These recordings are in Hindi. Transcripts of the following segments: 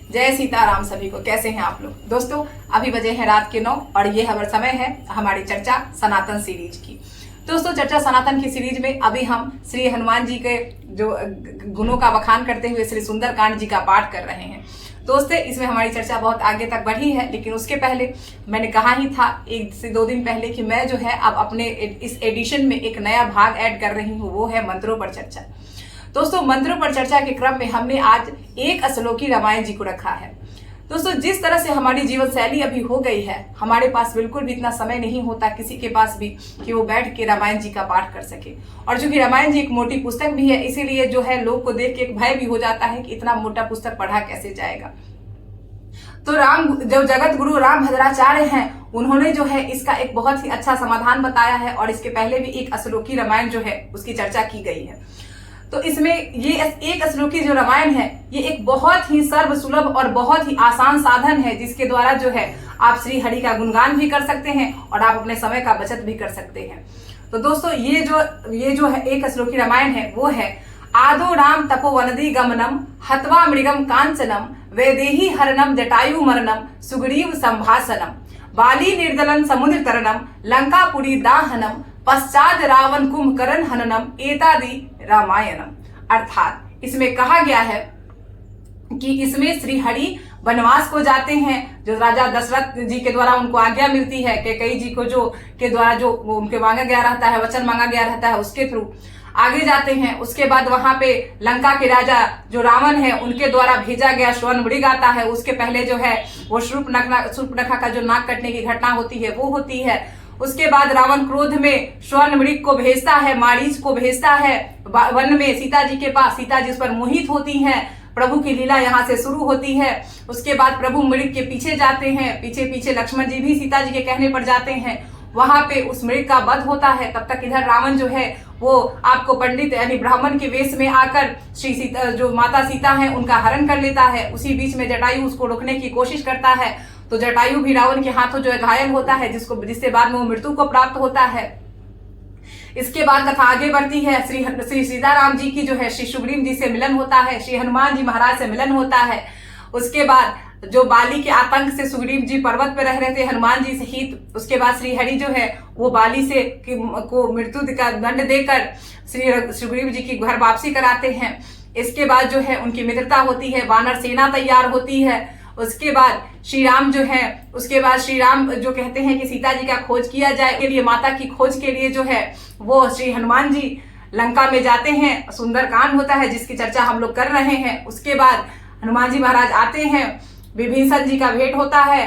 जय सीताराम सभी को। कैसे हैं आप लोग दोस्तों? अभी बजे हैं रात के 9 और ये हमारा समय है हमारी चर्चा सनातन सीरीज की। दोस्तों, चर्चा सनातन की सीरीज में अभी हम श्री हनुमान जी के जो गुणों का बखान करते हुए श्री सुंदरकांड जी का पाठ कर रहे हैं। दोस्तों, इसमें हमारी चर्चा बहुत आगे तक बढ़ी है, लेकिन उसके पहले मैंने कहा ही था 1 से 2 दिन पहले कि मैं जो है अब अपने इस एडिशन में एक नया भाग ऐड कर रही हूँ, वो है मंत्रों पर चर्चा। दोस्तों, मंत्रों पर चर्चा के क्रम में हमने आज एक अश्लोकी रामायण जी को रखा है। दोस्तों, जिस तरह से हमारी जीवन शैली अभी हो गई है, हमारे पास बिल्कुल भी इतना समय नहीं होता किसी के पास भी कि वो बैठ के रामायण जी का पाठ कर सके। और चूंकि रामायण जी एक मोटी पुस्तक भी है, इसीलिए जो है लोग को देख के एक भय भी हो जाता है कि इतना मोटा पुस्तक पढ़ा कैसे जाएगा। तो जो जगत गुरु राम भद्राचार्य हैं, उन्होंने जो है इसका एक बहुत ही अच्छा समाधान बताया है और इसके पहले भी एक अश्लोकी रामायण जो है उसकी चर्चा की गई है। तो इसमें ये एक अश्लोकी जो रामायण है, ये एक बहुत ही सर्वसुलभ और बहुत ही आसान साधन है, जिसके द्वारा जो है आप श्री हरि का गुणगान भी कर सकते हैं और आप अपने समय का बचत भी कर सकते हैं। तो दोस्तों, ये जो है एक अश्लोकी रामायण है, वो है आदो राम तपोवनदी गमनम हत्वा मृगम कांचनम वैदेही हरणम जटायु मरणम सुग्रीव संभाषणम बाली निर्दलन समुद्र तरनम लंकापुरी दाहनम पश्चात रावण कुंभकर्ण हननम एतादि रामायणम। अर्थात इसमें कहा गया है कि इसमें श्री हरि वनवास को जाते हैं, जो राजा दशरथ जी के द्वारा उनको आज्ञा मिलती है, कैकेयी जी को के द्वारा जो उनके मांगा गया रहता है, वचन मांगा गया रहता है, उसके थ्रू आगे जाते हैं। उसके बाद वहां पे लंका के राजा जो रावण है, उनके द्वारा भेजा गया स्वर्ण मृग आता है। उसके पहले जो है वो शूर्पणखा का जो नाक कटने की घटना होती है वो होती है। उसके बाद रावण क्रोध में स्वर्ण मृग को भेजता है, मारीच को भेजता है वन में सीता जी के पास। सीता जी उस पर मोहित होती हैं, प्रभु की लीला यहाँ से शुरू होती है। उसके बाद प्रभु मृग के पीछे जाते हैं, पीछे पीछे लक्ष्मण जी भी सीता जी के कहने पर जाते हैं। वहां पे उस मृग का वध होता है। तब तक इधर रावण जो है वो आपको पंडित यानी ब्राह्मण के वेश में आकर श्री सीता जो माता सीता है उनका हरण कर लेता है। उसी बीच में जटायु उसको रोकने की कोशिश करता है, तो जटायु भी रावण के हाथों जो है घायल होता है, जिससे बाद में वो मृत्यु को प्राप्त होता है। इसके बाद कथा आगे बढ़ती है। श्री सीताराम जी की जो है श्री सुग्रीव जी से मिलन होता है, श्री हनुमान जी महाराज से मिलन होता है। उसके बाद जो बाली के आतंक से सुग्रीव जी पर्वत पर रह रहे थे हनुमान जी सहित, उसके बाद श्री हरि जो है वो बाली से को मृत्यु का दंड देकर श्री सुग्रीव जी की घर वापसी कराते हैं। इसके बाद जो है उनकी मित्रता होती है, वानर सेना तैयार होती है। उसके बाद श्री राम जो है जो कहते हैं कि सीता जी का खोज किया जाए, के लिए माता की खोज के लिए जो है वो श्री हनुमान जी लंका में जाते हैं। सुंदरकांड होता है जिसकी चर्चा हम लोग कर रहे हैं। उसके बाद हनुमान जी महाराज आते हैं, विभीषण जी का भेंट होता है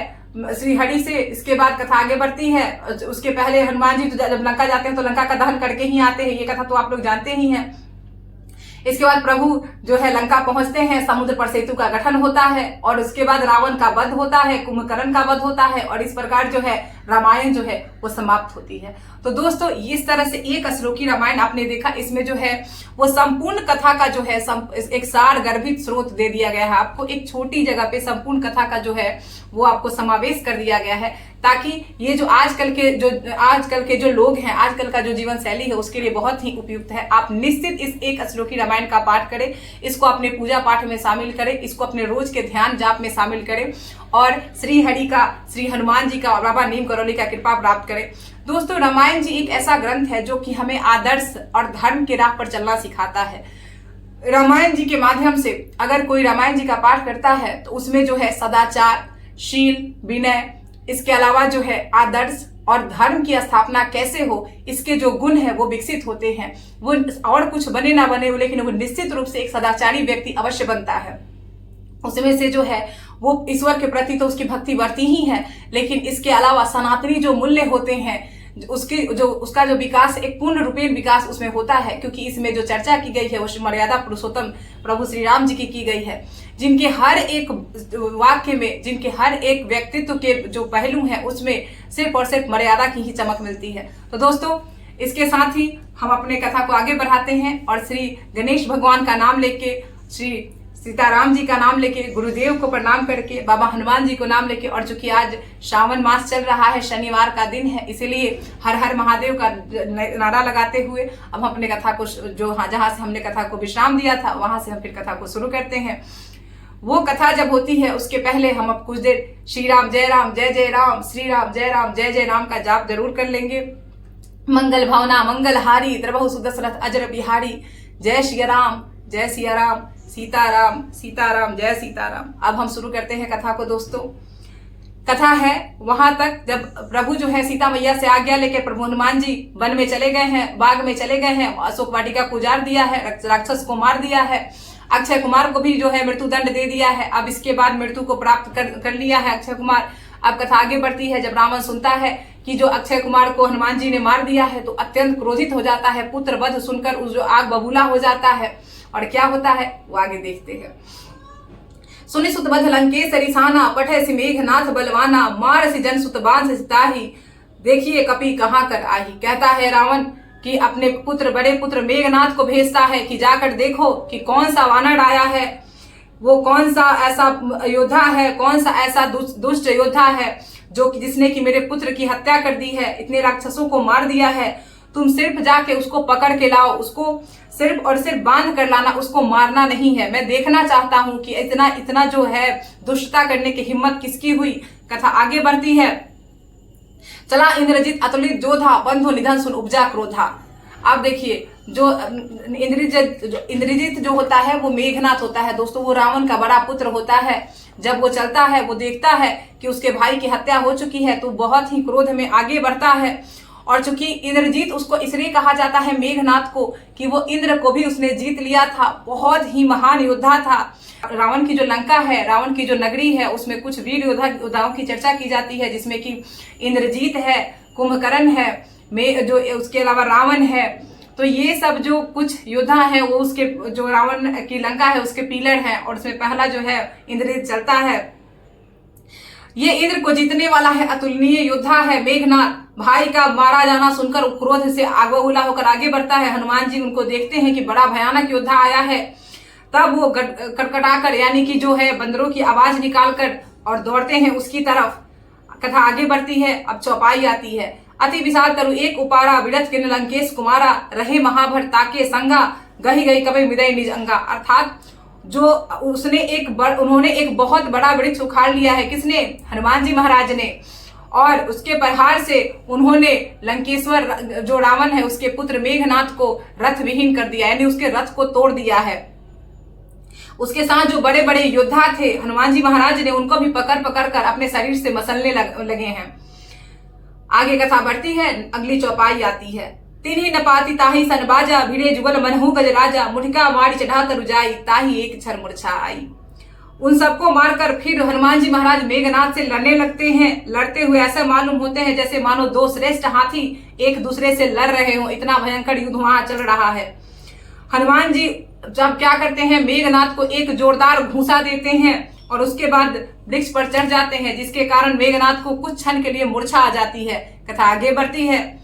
श्री हरि से। इसके बाद कथा आगे बढ़ती है। उसके पहले हनुमान जी जब लंका जाते हैं तो लंका का दहन करके ही आते हैं, ये कथा तो आप लोग जानते ही हैं। इसके बाद प्रभु जो है लंका पहुंचते हैं, समुद्र पर सेतु का गठन होता है और उसके बाद रावण का वध होता है, कुंभकर्ण का वध होता है और इस प्रकार जो है रामायण जो है वो समाप्त होती है। तो दोस्तों, इस तरह से एक अश्लोकी रामायण आपने देखा, इसमें जो है वो संपूर्ण कथा का जो है एक सार गर्भित स्रोत दे दिया गया है। आपको एक छोटी जगह पे संपूर्ण कथा का जो है वो आपको समावेश कर दिया गया है, ताकि ये जो आजकल के जो लोग हैं, आजकल का जो जीवन शैली है, उसके लिए बहुत ही उपयुक्त है। आप निश्चित इस एक अश्लोकी रामायण का पाठ करें, इसको अपने पूजा पाठ में शामिल करें, इसको अपने रोज के ध्यान जाप में शामिल करें और श्री हरि का, श्री हनुमान जी का और बाबा नीम करौली का कृपा प्राप्त करें। दोस्तों, रामायण जी एक ऐसा ग्रंथ है जो कि हमें आदर्श और धर्म के राह पर चलना सिखाता है। रामायण जी के माध्यम से अगर कोई रामायण जी का पाठ करता है तो उसमें जो है सदाचार, शील, विनय, इसके अलावा जो है आदर्श और धर्म की स्थापना कैसे हो, इसके जो गुण है वो विकसित होते हैं। वो और कुछ बने ना बने, लेकिन वो निश्चित रूप से एक सदाचारी व्यक्ति अवश्य बनता है। उसमें से जो है वो ईश्वर के प्रति तो उसकी भक्ति बढ़ती ही है, लेकिन इसके अलावा सनातनी जो मूल्य होते हैं उसका जो विकास, एक पूर्ण रूपेण विकास उसमें होता है। क्योंकि इसमें जो चर्चा की गई है वो मर्यादा पुरुषोत्तम प्रभु श्री राम जी की गई है, जिनके हर एक वाक्य में, जिनके हर एक व्यक्तित्व के जो पहलू हैं उसमें सिर्फ और सिर्फ मर्यादा की ही चमक मिलती है। तो दोस्तों, इसके साथ ही हम अपने कथा को आगे बढ़ाते हैं और श्री गणेश भगवान का नाम लेके, श्री सीताराम जी का नाम लेके, गुरुदेव को प्रणाम करके, बाबा हनुमान जी को नाम लेके, और चूंकि आज श्रावण मास चल रहा है, शनिवार का दिन है, इसीलिए हर हर महादेव का नारा लगाते हुए अब हम अपने कथा को जहाँ से हमने कथा को विश्राम दिया था वहां से हम फिर कथा को शुरू करते हैं। वो कथा जब होती है उसके पहले हम अब कुछ देर श्री राम जय राम श्री राम जय जय राम का जाप जरूर कर लेंगे। मंगल भावना मंगल हारी द्रवहु सुदशरथ अजर बिहारी, जय श्री राम जय सिया राम सीताराम जय सीताराम। अब हम शुरू करते हैं कथा को दोस्तों। कथा है वहां तक जब प्रभु जो है सीता मैया से आज्ञा लेके प्रभु हनुमान जी वन में चले गए हैं, बाग में चले गए हैं, अशोक वाटिका को उजाड़ दिया है, राक्षस को मार दिया है, अक्षय कुमार को भी जो है मृत्यु दंड दे दिया है। अब इसके बाद मृत्यु को प्राप्त कर लिया है अक्षय कुमार। अब कथा आगे बढ़ती है। जब रावण सुनता है कि जो अक्षय कुमार को हनुमान जी ने मार दिया है तो अत्यंत क्रोधित हो जाता है। पुत्र वध सुनकर उस जो आग बबूला हो जाता है। और क्या होता है वो आगे देखते हैं। सुनि सुत बध लंकेश रिसाना, पठे सि मेघनाथ बलवाना, मार सि जन सुत बांध सिताही, देखिए कपि कहाँ कर आही। कहता है रावण कि अपने पुत्र बड़े पुत्र मेघनाथ को भेजता है कि जाकर देखो कि कौन सा वानर आया है, वो कौन सा ऐसा योद्धा है, कौन सा ऐसा दुष्ट योद्धा है जो कि जिसने कि मेरे पुत्र की हत्या कर दी है, इतने राक्षसों को मार दिया है। तुम सिर्फ जाके उसको पकड़ के लाओ, उसको सिर्फ और सिर्फ बांध कर लाना, उसको मारना नहीं है। मैं देखना चाहता हूं कि इतना जो है दुष्टता करने की हिम्मत किसकी हुई। कथा आगे बढ़ती है। चला इंद्रजीत अतुलित जोधा, बंधु निधन सुन उपजा क्रोधा। आप देखिए जो इंद्रजीत जो होता है वो मेघनाथ होता है दोस्तों, वो रावण का बड़ा पुत्र होता है। जब वो चलता है वो देखता है कि उसके भाई की हत्या हो चुकी है तो बहुत ही क्रोध में आगे बढ़ता है। और चूंकि इंद्रजीत उसको इसलिए कहा जाता है मेघनाथ को कि वो इंद्र को भी उसने जीत लिया था, बहुत ही महान योद्धा था। रावण की जो लंका है, रावण की जो नगरी है, उसमें कुछ वीर योद्धाओं की चर्चा की जाती है, जिसमें कि इंद्रजीत है, कुंभकर्ण है, जो उसके अलावा रावण है। तो ये सब जो कुछ योद्धा है वो उसके जो रावण की लंका है उसके पिलर हैं। और उसमें पहला जो है इंद्रजीत चलता है। ये इंद्र को जीतने वाला है, अतुलनीय योद्धा है मेघनाथ। भाई का मारा जाना सुनकर क्रोध से आगबबूला होकर आगे बढ़ता है। हनुमान जी उनको देखते हैं कि बड़ा भयानक योद्धा आया है। तब वो कड़कड़ाकर यानी कि जो है बंदरों की आवाज निकालकर और दौड़ते हैं उसकी तरफ। कथा आगे बढ़ती है। अब चौपाई आती है। अति विशाल तरु एक उपारा, बिड़त किन लंकेश कुमारा, रहे महाभर ताके संगा, गही गई कभी मिदय निज अंगा। अर्थात जो उन्होंने एक बहुत बड़ा वृक्ष उखाड़ लिया है। किसने? हनुमान जी महाराज ने। और उसके प्रहार से उन्होंने लंकेश्वर जो रावण है उसके पुत्र मेघनाथ को रथ विहीन कर दिया, यानी उसके रथ को तोड़ दिया है। उसके साथ जो बड़े बड़े योद्धा थे हनुमान जी महाराज ने उनको भी पकड़ कर अपने शरीर से मसलने लगे हैं। आगे कथा बढ़ती है। अगली चौपाई आती है। तिन्ही नपाती ताही सन बाजा, भिड़े जुगल मनहु गज राजा, मुठिका मारी चढ़ा तरु जाई, ताही एक छर मूर्छा आई। उन सबको मारकर फिर हनुमान जी महाराज मेघनाथ से लड़ने लगते हैं। लड़ते हुए ऐसा मालूम होते हैं जैसे मानो दो श्रेष्ठ हाथी एक दूसरे से लड़ रहे हो, इतना भयंकर युद्ध वहां चल रहा है। हनुमान जी जब क्या करते हैं, मेघनाथ को एक जोरदार घूंसा देते हैं और उसके बाद वृक्ष पर चढ़ जाते हैं, जिसके कारण मेघनाथ को कुछ क्षण के लिए मूर्छा आ जाती है। कथा आगे बढ़ती है।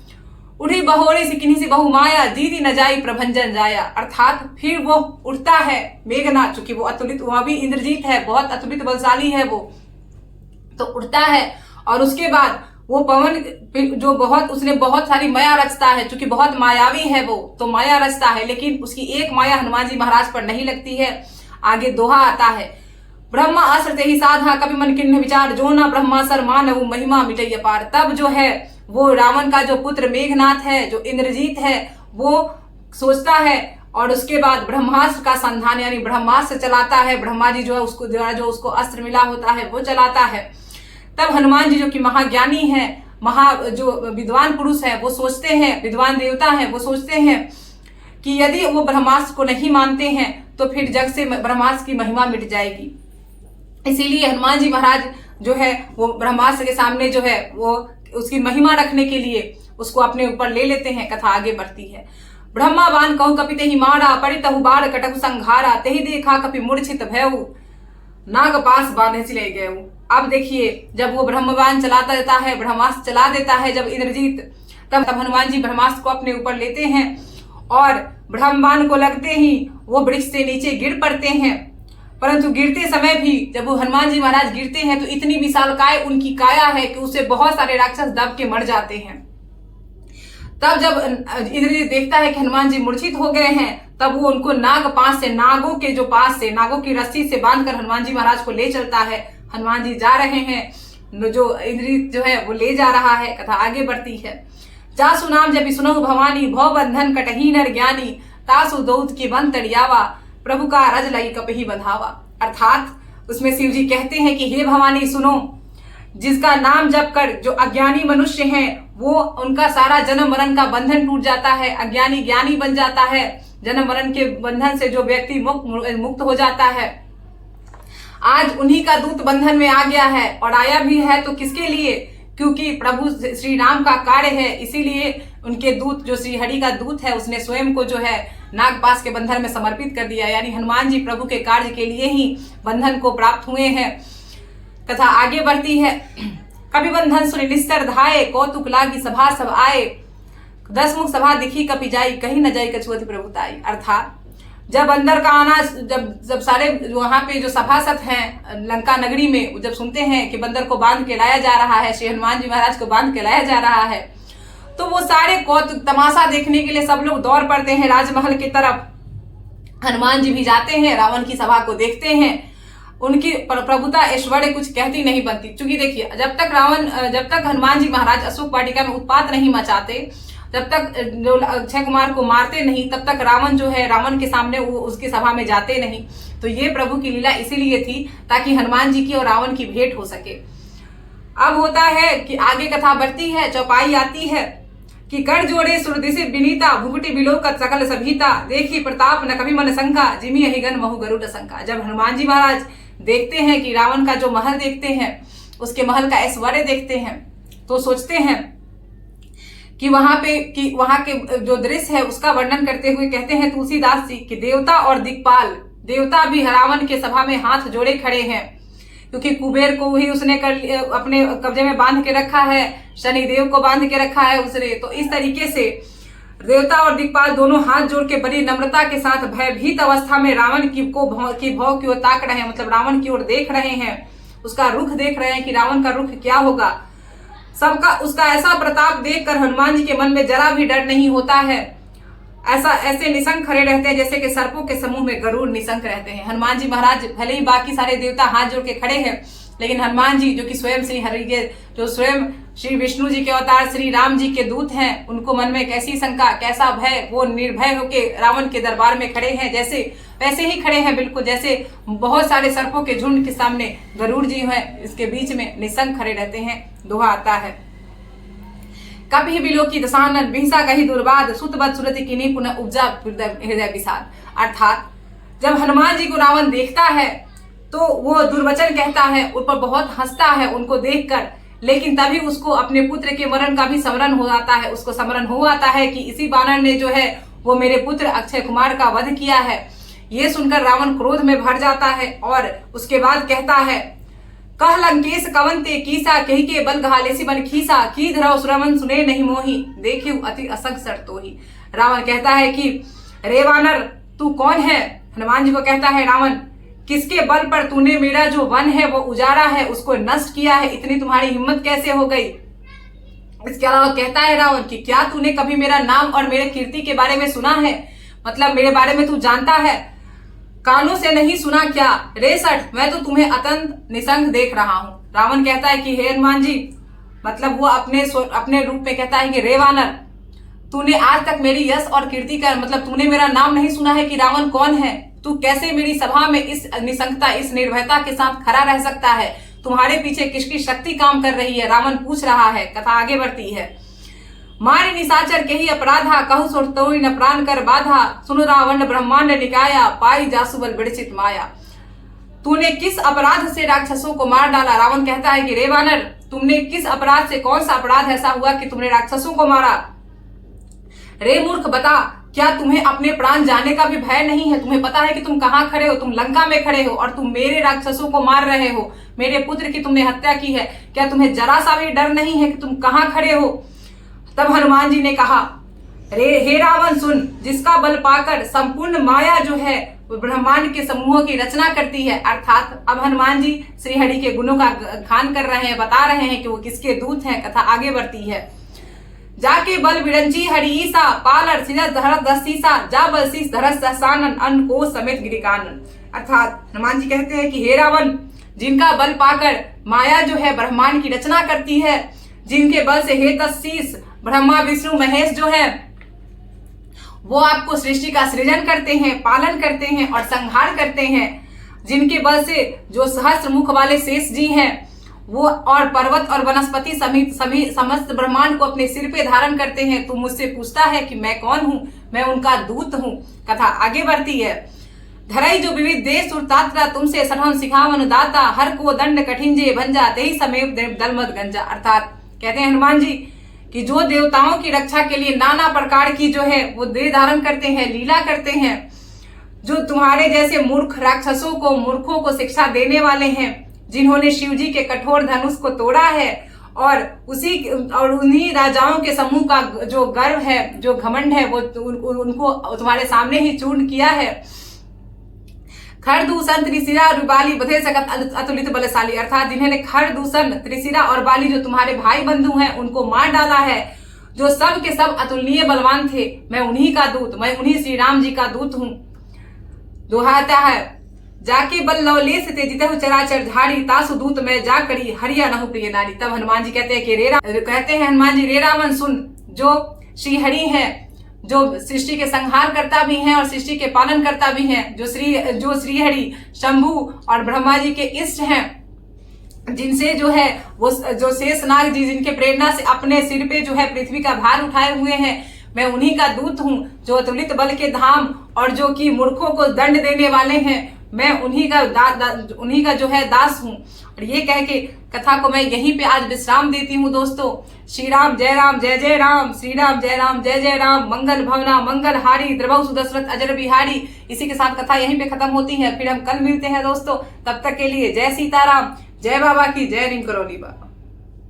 उड़ी बहोरे से किन्हीं से बहु माया, दीदी न जाई प्रभंजन जाया। अर्थात फिर वो उठता है मेघनाथ, चूंकि वो अतुलित, वह भी इंद्रजीत है, बहुत अतुलित बलशाली है वो, तो उठता है। और उसके बाद वो पवन जो उसने बहुत सारी माया रचता है, चूंकि बहुत मायावी है वो, तो माया रचता है, लेकिन उसकी एक माया हनुमान जी महाराज पर नहीं लगती है। आगे दोहा आता है। ब्रह्मा अस्त्र ही साधा, कभी मन किन्न विचार, जो ना ब्रह्मासर मानव महिमा मिटई अपार। तब जो है वो रावण का जो पुत्र मेघनाथ है, जो इंद्रजीत है, वो सोचता है और उसके बाद ब्रह्मास्त्र का संधान यानी ब्रह्मास्त्र चलाता है। ब्रह्मा जी जो है उसको द्वारा जो उसको अस्त्र मिला होता है वो चलाता है। तब हनुमान जी जो कि महाज्ञानी है, जो विद्वान पुरुष है, वो सोचते हैं, विद्वान देवता है, वो सोचते हैं कि यदि वो ब्रह्मास्त्र को नहीं मानते हैं तो फिर जग से ब्रह्मास्त्र की महिमा मिट जाएगी। इसीलिए हनुमान जी महाराज जो है वो ब्रह्मास्त्र के सामने जो है वो उसकी महिमा रखने के लिए उसको अपने ऊपर ले लेते हैं। कथा आगे बढ़ती है। ब्रह्मा बान कहु कपि तेहि मारा, परितहु बाढ़ कटकु संघारा, तेहि देखा कपि मूर्छित भयउ, नाग पास बांधे से ले गए। अब देखिए जब वो ब्रह्मबान चलाता देता है, ब्रह्मास्त्र चला देता है जब इंद्रजीत, तब हनुमान जी ब्रह्मास्त्र को अपने ऊपर लेते हैं और ब्रह्मबान को लगते ही वो वृक्ष से नीचे गिर पड़ते हैं। परंतु गिरते समय भी जब वो हनुमान जी महाराज गिरते हैं तो इतनी विशालकाय उनकी काया है कि उससे बहुत सारे राक्षस दब के मर जाते हैं। तब जब इंद्रजीत देखता है कि हनुमान जी मूर्छित हो गए हैं, तब वो उनको नागपाश से, नागों के जो पास से, नागों की रस्सी से बांधकर हनुमान जी महाराज को ले चलता है। हनुमान जी जा रहे हैं, जो इंद्रजीत जो है वो ले जा रहा है। कथा आगे बढ़ती है। जासु नाम जब सुनहु भवानी, भव बंधन कटही नर ज्ञानी, तासु दौत की बन तड़ियावा, प्रभु का रज लई कपही बंधावा। अर्थात उसमें शिव जी कहते हैं कि हे भवानी सुनो, जिसका नाम जप कर जो अज्ञानी मनुष्य हैं वो उनका सारा जन्म मरण का बंधन टूट जाता है, अज्ञानी ज्ञानी बन जाता है, जन्म मरण के बंधन से जो व्यक्ति मुक्त हो जाता है। आज उन्हीं का दूत बंधन में आ गया है, और आया भी है तो किसके लिए? क्योंकि प्रभु श्री राम का कार्य है, इसीलिए उनके दूत, जो श्री हरि का दूत है, उसने स्वयं को जो है नागपाश के बंधन में समर्पित कर दिया। यानी हनुमान जी प्रभु के कार्य के लिए ही बंधन को प्राप्त हुए हैं। कथा आगे बढ़ती है। कभी बंधन सुनि निस्तर धाये, कौतुक लागी सभा सब आए, 10 मुख सभा दिखी कपि जाई, कहीं न जाई कछुअति प्रभुताई। अर्थात जब अंदर का आना, जब सारे वहां पे जो सभासद हैं लंका नगरी में, जब सुनते हैं कि बंदर को बांध के लाया जा रहा है, श्री हनुमान जी महाराज को बांध के लाया जा रहा है, तो वो सारे कौतुक तमाशा देखने के लिए सब लोग दौड़ पड़ते हैं राजमहल की तरफ। हनुमान जी भी जाते हैं, रावण की सभा को देखते हैं। उनकी प्रभुता ऐश्वर्य कुछ कहती नहीं बनती। क्योंकि देखिए, जब तक हनुमान जी महाराज अशोक वाटिका में उत्पात नहीं मचाते, जब तक जो अक्षय कुमार को मारते नहीं, तब तक रावण जो है, रावण के सामने वो उसकी सभा में जाते नहीं। तो ये प्रभु की लीला इसीलिए थी ताकि हनुमान जी की और रावण की भेंट हो सके। अब होता है कि आगे कथा बढ़ती है, चौपाई आती है कि कर जोड़े सुरदिशि विनीता, भुगटी बिलोकत सकल सभीता, देखी प्रताप न कभी मन शंका, जिमी अहिगन महु गरुड़ शंका। जब हनुमान जी महाराज देखते हैं कि रावण का जो महल देखते हैं, उसके महल का ऐश्वर्य देखते हैं, तो सोचते हैं कि वहां के जो दृश्य है उसका वर्णन करते हुए कहते हैं तुलसीदास जी कि देवता और दिक्पाल, देवता भी रावण के सभा में हाथ जोड़े खड़े हैं, क्योंकि कुबेर को ही उसने अपने कब्जे में बांध के रखा है, शनिदेव को बांध के रखा है उसने। तो इस तरीके से देवता और दिक्पाल दोनों हाथ जोड़ के बड़ी नम्रता के साथ भयभीत अवस्था में रावण की भव की ओर ताक रहे हैं, मतलब रावण की ओर देख रहे हैं, उसका रुख देख रहे हैं कि रावण का रुख क्या होगा। सबका उसका ऐसा प्रताप देखकर हनुमान जी के मन में जरा भी डर नहीं होता है। ऐसे निशंक खड़े रहते हैं जैसे कि सर्पों के समूह में गरुड़ निशंक रहते हैं। हनुमान जी महाराज भले ही बाकी सारे देवता हाथ जोड़ के खड़े हैं, लेकिन हनुमान जी जो कि स्वयं श्री हरि के, जो स्वयं श्री विष्णु जी के अवतार श्री राम जी के दूत हैं, उनको मन में कैसी शंका, कैसा भय, वो निर्भय होके रावण के दरबार में खड़े हैं, जैसे वैसे ही खड़े हैं, बिल्कुल जैसे बहुत सारे सर्पों के झुंड के सामने गरुड़ जी हैं, इसके बीच में निशंक खड़े रहते हैं। दोहा आता है, कभी बिलो की दशानन बिहसा कही दुर्बाद, सुतबद सुरति किनी पुनः उपजा हृदय विषाद। अर्थात जब हनुमान जी को रावण देखता है तो वो दुर्वचन कहता है, उन पर बहुत हंसता है उनको देखकर, लेकिन तभी उसको अपने पुत्र के मरण का भी स्मरण हो आता है। उसको स्मरण हो आता है कि इसी बानर ने जो है वो मेरे पुत्र अक्षय कुमार का वध किया है। ये सुनकर रावण क्रोध में भर जाता है और उसके बाद कहता है, कह लंकेश कवंते कीसा, कही के बल घालेसी बन खीसा, की धरव सुरवन सुने नहीं मोही, देखे अति असंग सर तो ही। रावण कहता है कि रे वानर तू कौन है? हनुमान जी को कहता है रावण, किसके बल पर तूने मेरा जो वन है वो उजाड़ा है, उसको नष्ट किया है, इतनी तुम्हारी हिम्मत कैसे हो गई? इसके अलावा कहता है रावण कि क्या तूने कभी मेरा नाम और मेरे कीर्ति के बारे में सुना है? मतलब मेरे बारे में तू जानता है? कानों से नहीं सुना क्या? रे सठ, मैं तो तुम्हें अत्यंत निसंग देख रहा हूं। रावण कहता है कि हे हनुमान जी, मतलब वो अपने रूप में कहता है कि रे वानर, तूने आज तक मेरी यश और कीर्ति का, मतलब तूने मेरा नाम नहीं सुना है कि रावण कौन है? तू कैसे मेरी सभा में इस निसंगता, इस निर्भयता के साथ खड़ा रह सकता है? तुम्हारे पीछे किसकी शक्ति काम कर रही है? रावण पूछ रहा है। कथा आगे बढ़ती है, मारे निशाचर के ही अपराधा, कहु सुरतो न प्राण कर बाधा, सुन रावण ब्रह्मांड निकाया, पाई जासुबल बिड़चित माया। तूने किस अपराध से राक्षसों को मार डाला? रावण कहता है कि रे वानर, तुमने किस अपराध से, कौन सा अपराध ऐसा हुआ कि तुमने राक्षसों को मारा? रे मूर्ख बता, क्या तुम्हें अपने प्राण जाने का भी भय नहीं है? तुम्हें पता है कि तुम कहाँ खड़े हो? तुम लंका में खड़े हो और तुम मेरे राक्षसों को मार रहे हो, मेरे पुत्र की तुमने हत्या की है। क्या तुम्हें जरा सा भी डर नहीं है कि तुम कहाँ खड़े हो? तब हनुमान जी ने कहा, हे रावण सुन, जिसका बल पाकर संपूर्ण माया जो है ब्रह्मांड के समूहों की रचना करती है। अर्थात अब हनुमान जी श्री हरि के गुणों का गान कर रहे हैं, बता रहे हैं कि वो किसके दूत हैं। कथा आगे बढ़ती है, जाके बल विरंची हरीसा पालर सिरस धरस दसीसा जा बल शीस धरस सानन अन्न को समेत गिरिकानन। अर्थात हनुमान जी कहते हैं कि हे रावण, जिनका बल पाकर माया जो है ब्रह्मांड की रचना करती है, जिनके बल से हे तशीस ब्रह्मा विष्णु महेश जो है वो आपको सृष्टि का सृजन करते हैं, पालन करते हैं और संहार करते हैं, जिनके बल से जो सहस्त्र मुख वाले शेष जी हैं वो और पर्वत और वनस्पति समेत सभी समस्त ब्रह्मांड को अपने सिर पे धारण करते हैं, तो मुझसे पूछता है कि मैं कौन हूं, मैं उनका दूत हूं। कथा आगे बढ़ती है। धरई जो विविध देश सुरतात्रा तुमसे सठन सिखावन दाता हर को दंड कठिन जे भंजा तेही समेत दलमत गंजा। अर्थात कहते हैं हनुमान जी कि जो देवताओं की रक्षा के लिए नाना प्रकार की जो है वो देह धारण करते हैं, लीला करते हैं, जो तुम्हारे जैसे मूर्ख राक्षसों को मूर्खों को शिक्षा देने वाले हैं, जिन्होंने शिव जी के कठोर धनुष को तोड़ा है और उन्हीं राजाओं के समूह का जो गर्व है, जो घमंड है, वो उनको तुम्हारे सामने ही चूर्ण किया है। खरदूषण त्रिशिरा और बाली बधे सकत अतुलित बलशाली। अर्थात जिन्होंने खरदूषण त्रिशिरा और बाली जो तुम्हारे भाई बंधु हैं उनको मार डाला है, जो सब के सब अतुलनीय बलवान थे, मैं उन्हीं का दूत, मैं उन्हीं श्री राम जी का दूत हूं। दोहराता है जाके बल लवलेश तेजित चराचर झाड़ी तासु दूत मैं जा करी हरिया नहु प्रिय नारी। तब हनुमान जी कहते हैं कि हनुमान जी रे रावण सुन, जो श्री हरि हैं, जो सृष्टि के संहार करता भी हैं और सृष्टि के पालन करता भी हैं, जो श्री हरि शंभु और ब्रह्मा जी के इष्ट हैं, जिनसे जो है वो जो शेषनाग जी जिनके प्रेरणा से अपने सिर पे जो है पृथ्वी का भार उठाए हुए हैं, मैं उन्हीं का दूत हूं, जो अतुलित बल के धाम और जो कि मूर्खों को दंड देने वाले हैं, मैं उन्हीं का जो है दास हूं। और ये कह के कथा को मैं यहीं पे आज विश्राम देती हूँ दोस्तों। श्री राम जय राम, श्री राम जय जय राम, मंगल भवना मंगल हारी द्रवहु सुदशरथ अजर बिहारी। इसी के साथ कथा यहीं पे खत्म होती है, फिर हम कल मिलते हैं दोस्तों। तब तक के लिए जय सीताराम, जय बाबा की जय, नीम करौली बा।